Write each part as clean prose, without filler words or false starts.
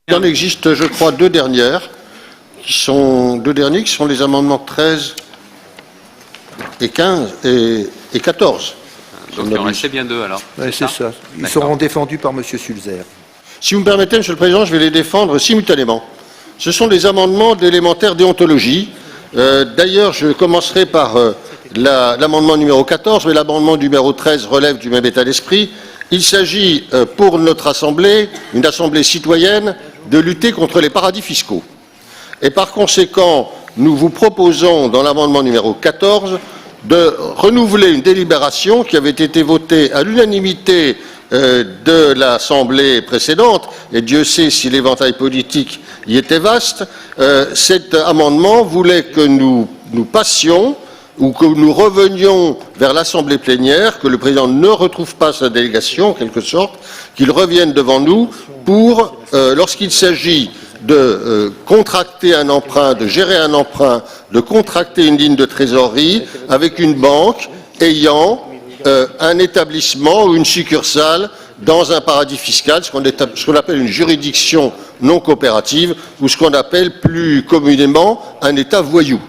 Il en existe, je crois, deux derniers qui sont les amendements 13 et 15 et 14. Donc il en restait bien deux alors. Oui, c'est ça. Ils seront défendus par M. Sulzer. Si vous me permettez, Monsieur le Président, je vais les défendre simultanément. Ce sont des amendements d'élémentaire déontologie. D'ailleurs, je commencerai par l'amendement numéro 14, mais l'amendement numéro 13 relève du même état d'esprit. Il s'agit pour notre Assemblée, une Assemblée citoyenne, de lutter contre les paradis fiscaux. Et par conséquent, nous vous proposons, dans l'amendement numéro 14, de renouveler une délibération qui avait été votée à l'unanimité de l'Assemblée précédente, et Dieu sait si l'éventail politique y était vaste. Cet amendement voulait que nous passions ou que nous revenions vers l'Assemblée plénière, que le Président ne retrouve pas sa délégation, en quelque sorte, qu'il revienne devant nous pour, lorsqu'il s'agit de contracter un emprunt, de gérer un emprunt, de contracter une ligne de trésorerie avec une banque ayant un établissement ou une succursale dans un paradis fiscal, ce qu'on appelle une juridiction non coopérative, ou ce qu'on appelle plus communément un État voyou.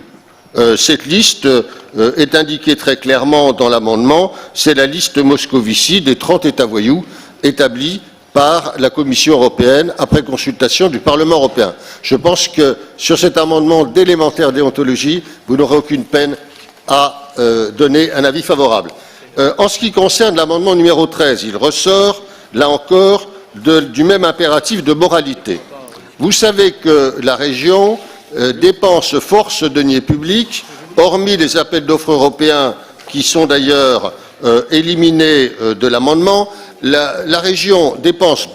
Cette liste est indiquée très clairement dans l'amendement, c'est la liste Moscovici des 30 États voyous établis par la Commission européenne après consultation du Parlement européen. Je pense que sur cet amendement d'élémentaire déontologie, vous n'aurez aucune peine à donner un avis favorable. En ce qui concerne l'amendement numéro 13, il ressort, là encore, du même impératif de moralité. Vous savez que la région dépense force deniers publics, hormis les appels d'offres européens qui sont d'ailleurs éliminés de l'amendement. La région dépense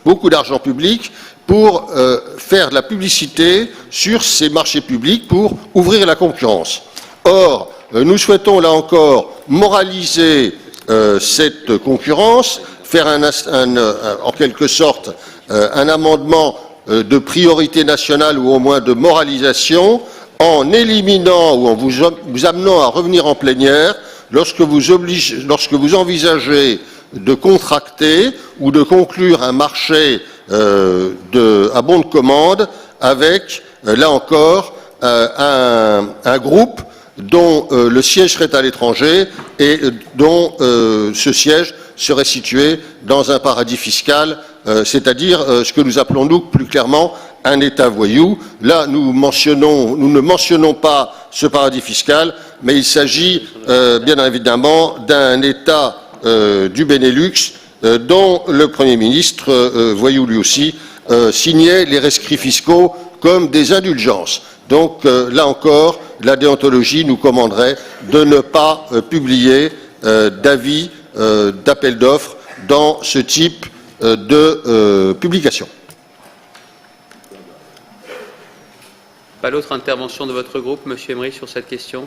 beaucoup d'argent public pour faire de la publicité sur ces marchés publics pour ouvrir la concurrence. Or, nous souhaitons là encore moraliser cette concurrence, faire en quelque sorte un amendement de priorité nationale ou au moins de moralisation en éliminant ou en vous amenant à revenir en plénière lorsque vous envisagez de contracter ou de conclure un marché à bon de commande avec, là encore, un groupe dont le siège serait à l'étranger et dont ce siège serait situé dans un paradis fiscal, c'est-à-dire ce que nous appelons, nous, plus clairement, un État voyou. Là, nous ne mentionnons pas ce paradis fiscal, mais il s'agit bien évidemment d'un État du Benelux dont le Premier ministre, voyou lui aussi, signait les rescrits fiscaux comme des indulgences. Donc, là encore, la déontologie nous commanderait de ne pas publier d'avis, d'appel d'offres dans ce type de publication. Pas d'autre intervention de votre groupe, Monsieur Emery, sur cette question?